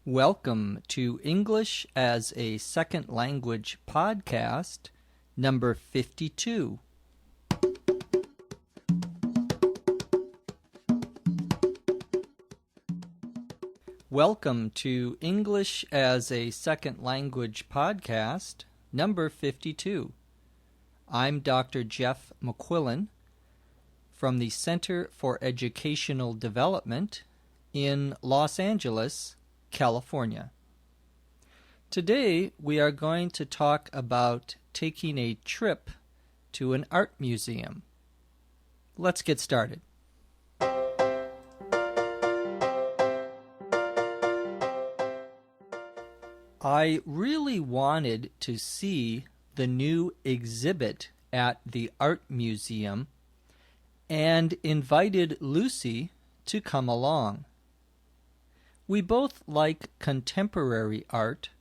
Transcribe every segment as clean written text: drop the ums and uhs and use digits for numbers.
Welcome to English as a Second Language podcast, number 52. Welcome to English as a Second Language podcast, number 52. I'm Dr. Jeff McQuillan from the Center for Educational Development in Los Angeles, California. Today we are going to talk about taking a trip to an art museum. Let's get started. I really wanted to see the new exhibit at the art museum and invited Lucy to come along. We both like contemporary art,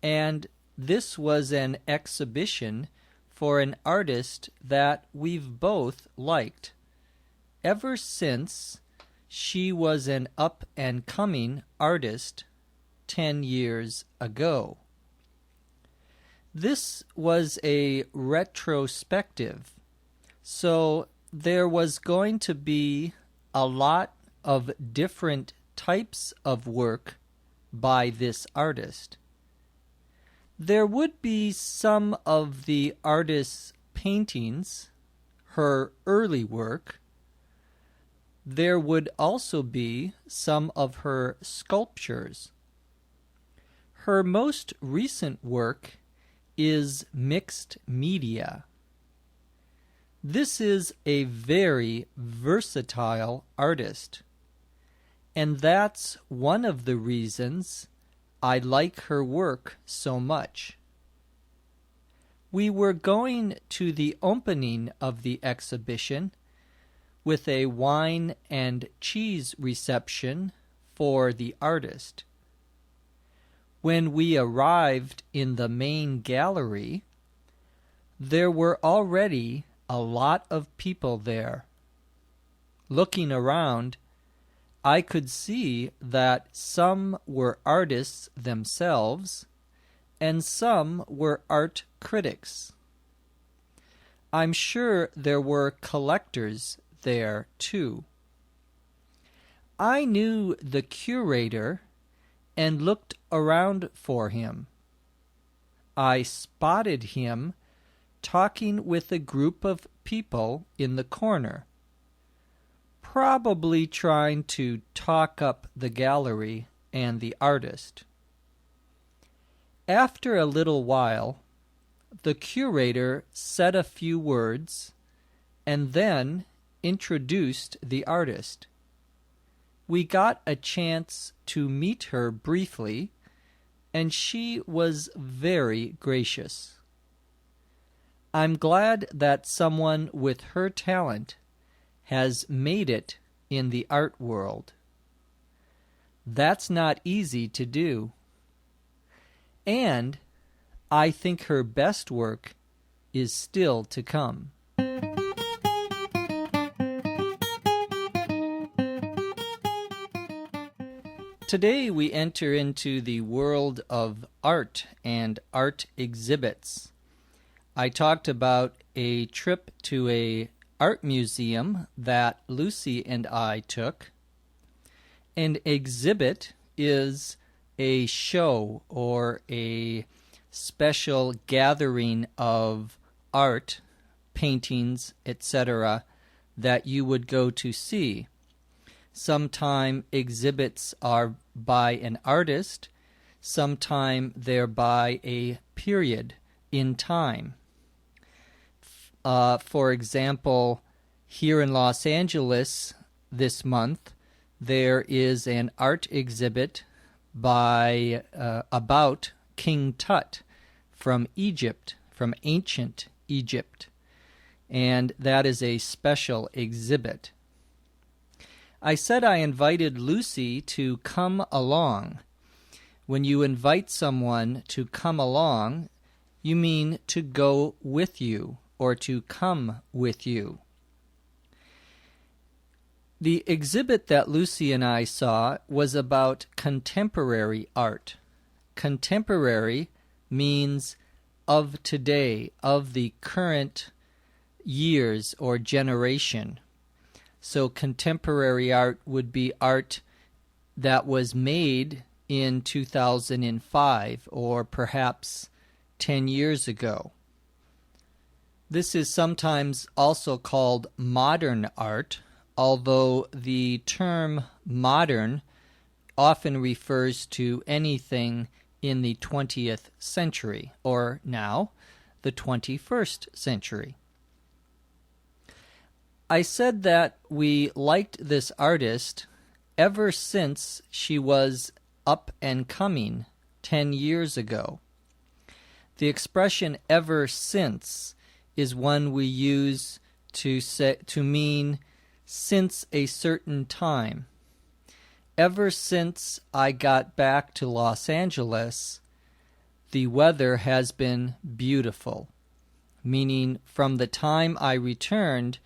and this was an exhibition for an artist that we've both liked ever since she was an up-and-coming artist 10 years ago. This was a retrospective, so there was going to be a lot of different types of work by this artist. There would be some of the artist's paintings, her early work. There would also be some of her sculptures. Her most recent work is mixed media. This is a very versatile artist, and that's one of the reasons I like her work so much. We were going to the opening of the exhibition with a wine and cheese reception for the artist. When we arrived in the main gallery, there were already a lot of people there. Looking around, I could see that some were artists themselves and some were art critics. I'm sure there were collectors there too. I knew the curator and looked around for him. I spotted him talking with a group of people in the corner, probably trying to talk up the gallery and the artist. After a little while, the curator said a few words and then introduced the artist. We got a chance to meet her briefly, and she was very gracious. I'm glad that someone with her talent has made it in the art world. That's not easy to do. And I think her best work is still to come. Today we enter into the world of art and art exhibits. I talked about a trip to a art museum that Lucy and I took. An exhibit is a show or a special gathering of art, paintings, etc. that you would go to see. Sometimes exhibits are by an artist, sometimes they're by a period in time. For example, here in Los Angeles this month, there is an art exhibit by about King Tut from Egypt, from ancient Egypt, and that is a special exhibit. I said I invited Lucy to come along. When you invite someone to come along, you mean to go with you or to come with you. The exhibit that Lucy and I saw was about contemporary art. Contemporary means of today, of the current years or generation. So contemporary art would be art that was made in 2005 or perhaps 10 years ago. This is sometimes also called modern art, although the term modern often refers to anything in the 20th century, or now, the 21st century. I said that we liked this artist ever since she was up and coming 10 years ago. The expression ever since is one we use to mean since a certain time. Ever since I got back to Los Angeles, the weather has been beautiful, meaning from the time I returned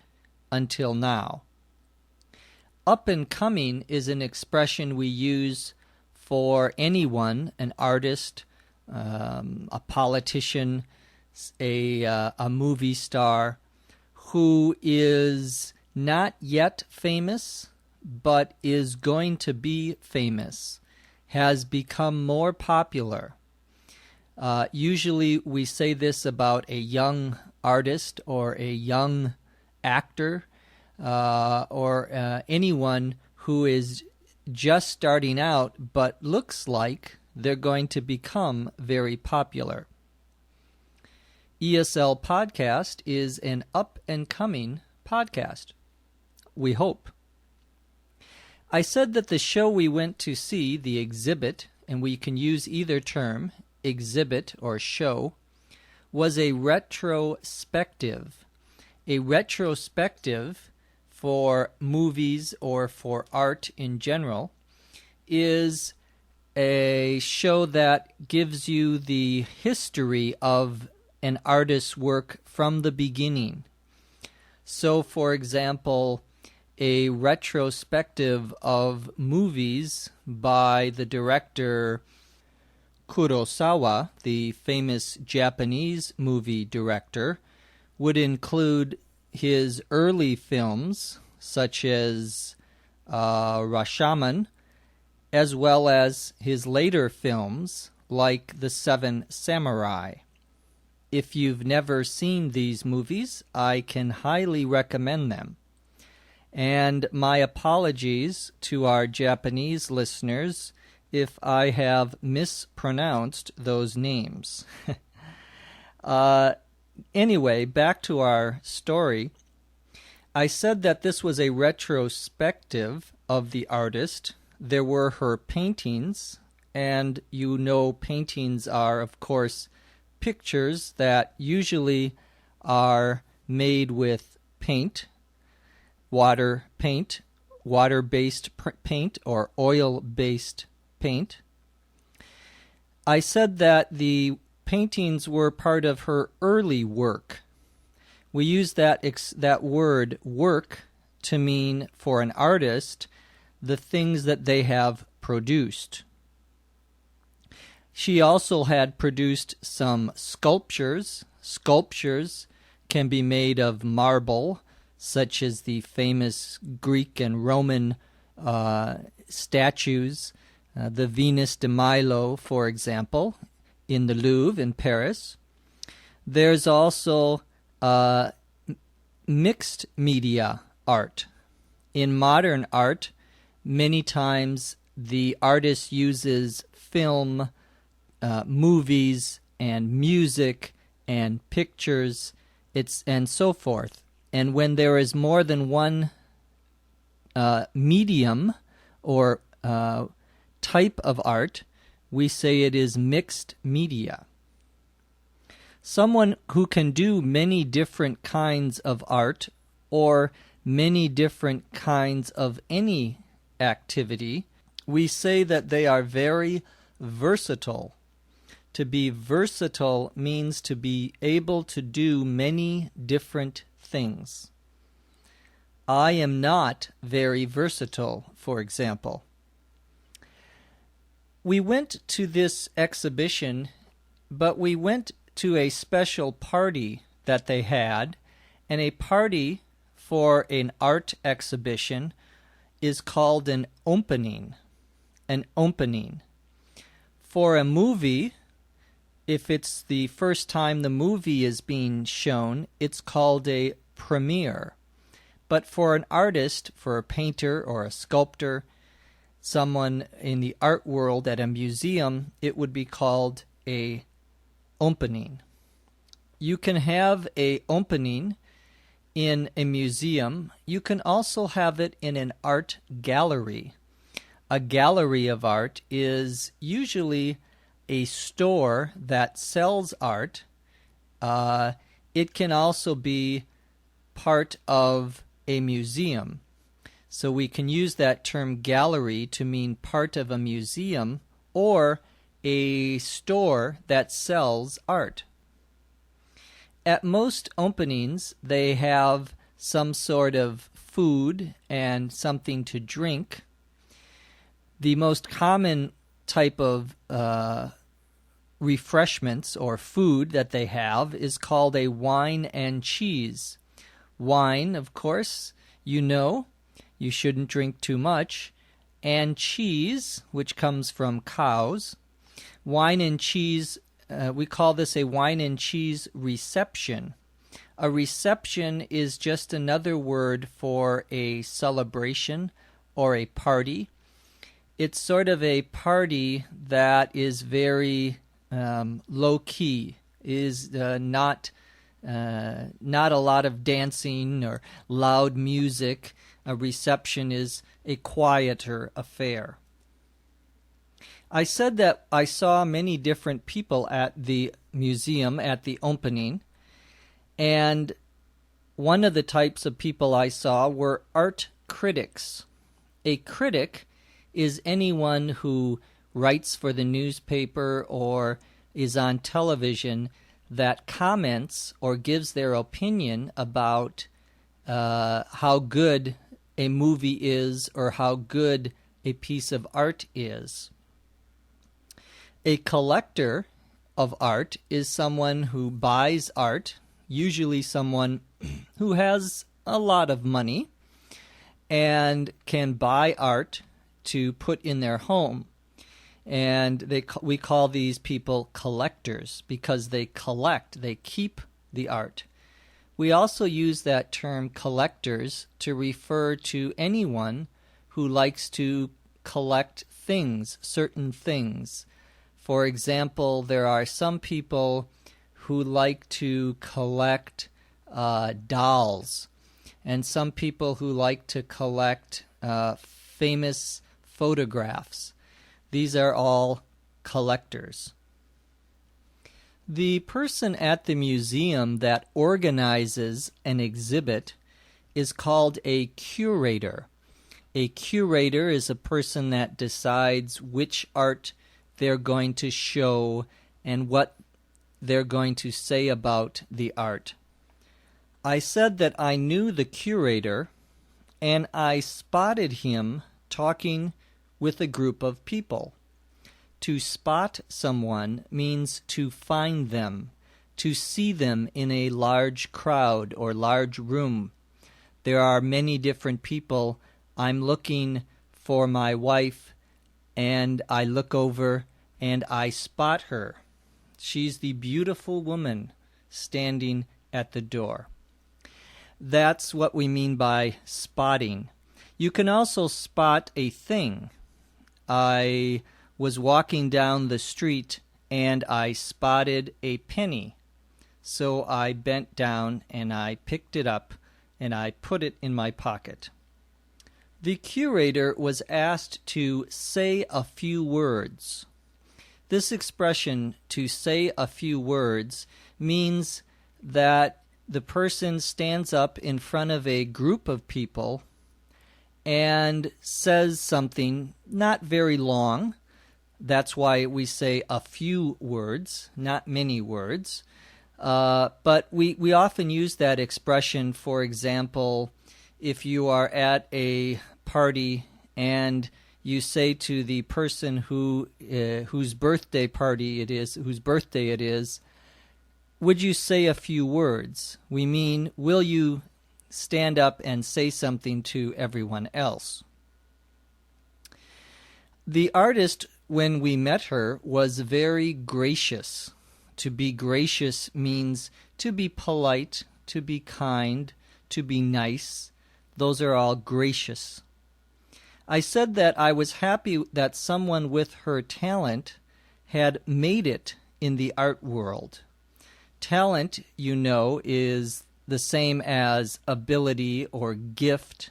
until now. Up and coming is an expression we use for anyone, an artist, a politician, a movie star, who is not yet famous, but is going to be famous, has become more popular. Usually we say this about a young artist or a young actor or anyone who is just starting out but looks like they're going to become very popular. ESL Podcast is an up-and-coming podcast. We hope. I said that the show we went to see, the exhibit, and we can use either term, exhibit or show, was a retrospective. A retrospective for movies or for art in general is a show that gives you the history of an artist's work from the beginning. So, for example, a retrospective of movies by the director Kurosawa, the famous Japanese movie director, would include his early films, such as Rashomon, as well as his later films, like The Seven Samurai. If you've never seen these movies, I can highly recommend them. And my apologies to our Japanese listeners if I have mispronounced those names. Anyway, back to our story. I said that this was a retrospective of the artist. There were her paintings, and you know paintings are, of course, pictures that usually are made with paint, water-based paint, or oil-based paint. I said that the paintings were part of her early work. We use that word work to mean, for an artist, the things that they have produced. She also had produced some sculptures. Sculptures can be made of marble, such as the famous Greek and Roman statues, the Venus de Milo, for example, in the Louvre in Paris. There's also mixed media art. In modern art, many times the artist uses film, movies, and music, and pictures, and so forth. And when there is more than one medium or type of art, we say it is mixed media. Someone who can do many different kinds of art or many different kinds of any activity, we say that they are very versatile. To be versatile means to be able to do many different things. I am not very versatile, for example. We went to this exhibition, but we went to a special party that they had, and a party for an art exhibition is called an opening. An opening. For a movie, if it's the first time the movie is being shown, it's called a premiere. But for an artist, for a painter or a sculptor, someone in the art world at a museum, it would be called a opening. You can have a opening in a museum. You can also have it in an art gallery. A gallery of art is usually a store that sells art. It can also be part of a museum. So we can use that term gallery to mean part of a museum or a store that sells art. At most openings, they have some sort of food and something to drink. The most common type of refreshments or food that they have is called a wine and cheese. Wine, of course, you know, you shouldn't drink too much. And cheese, which comes from cows. Wine and cheese, we call this a wine and cheese reception. A reception is just another word for a celebration or a party. It's sort of a party that is very low-key, is not a lot of dancing or loud music. A reception is a quieter affair. I said that I saw many different people at the museum at the opening, and one of the types of people I saw were art critics. A critic is anyone who writes for the newspaper or is on television that comments or gives their opinion about how good a movie is or how good a piece of art is. A collector of art is someone who buys art, usually someone who has a lot of money and can buy art to put in their home. And we call these people collectors because they collect, they keep the art. We also use that term collectors to refer to anyone who likes to collect things, certain things. For example, there are some people who like to collect dolls, and some people who like to collect famous photographs. These are all collectors. The person at the museum that organizes an exhibit is called a curator. A curator is a person that decides which art they're going to show and what they're going to say about the art. I said that I knew the curator, and I spotted him talking with a group of people. To spot someone means to find them, to see them in a large crowd or large room. There are many different people. I'm looking for my wife, and I look over and I spot her. She's the beautiful woman standing at the door. That's what we mean by spotting. You can also spot a thing. I was walking down the street and I spotted a penny. So I bent down and I picked it up and I put it in my pocket. The curator was asked to say a few words. This expression, to say a few words, means that the person stands up in front of a group of people and says something not very long. That's why we say a few words, not many words. But we often use that expression, for example, if you are at a party and you say to the person whose birthday it is, would you say a few words? We mean, will you stand up and say something to everyone else? The artist, when we met her, was very gracious. To be gracious means to be polite, to be kind, to be nice. Those are all gracious. I said that I was happy that someone with her talent had made it in the art world. Talent, you know, is the same as ability or gift.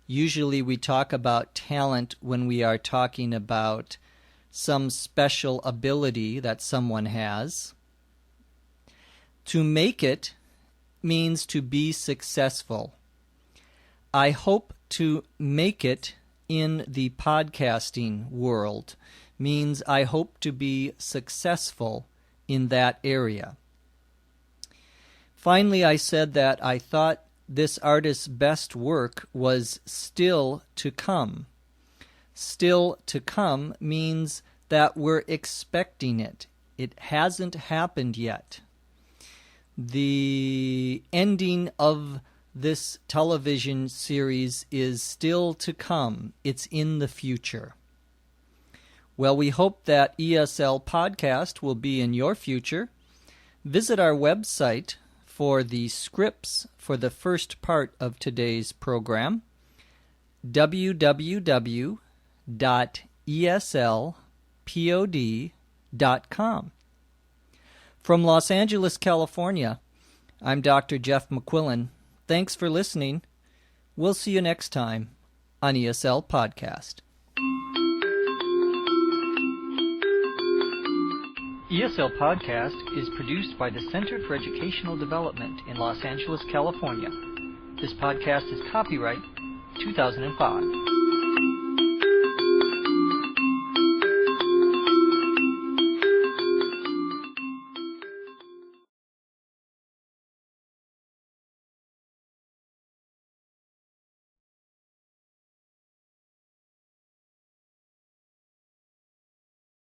Usually we talk about talent when we are talking about some special ability that someone has. To make it means to be successful. I hope to make it in the podcasting world, means I hope to be successful in that area. Finally, I said that I thought this artist's best work was still to come. Still to come means that we're expecting it. It hasn't happened yet. The ending of this television series is still to come. It's in the future. Well, we hope that ESL Podcast will be in your future. Visit our website for the scripts for the first part of today's program, www.eslpod.com. From Los Angeles, California, I'm Dr. Jeff McQuillan. Thanks for listening. We'll see you next time on ESL Podcast. ESL Podcast is produced by the Center for Educational Development in Los Angeles, California. This podcast is copyright 2005.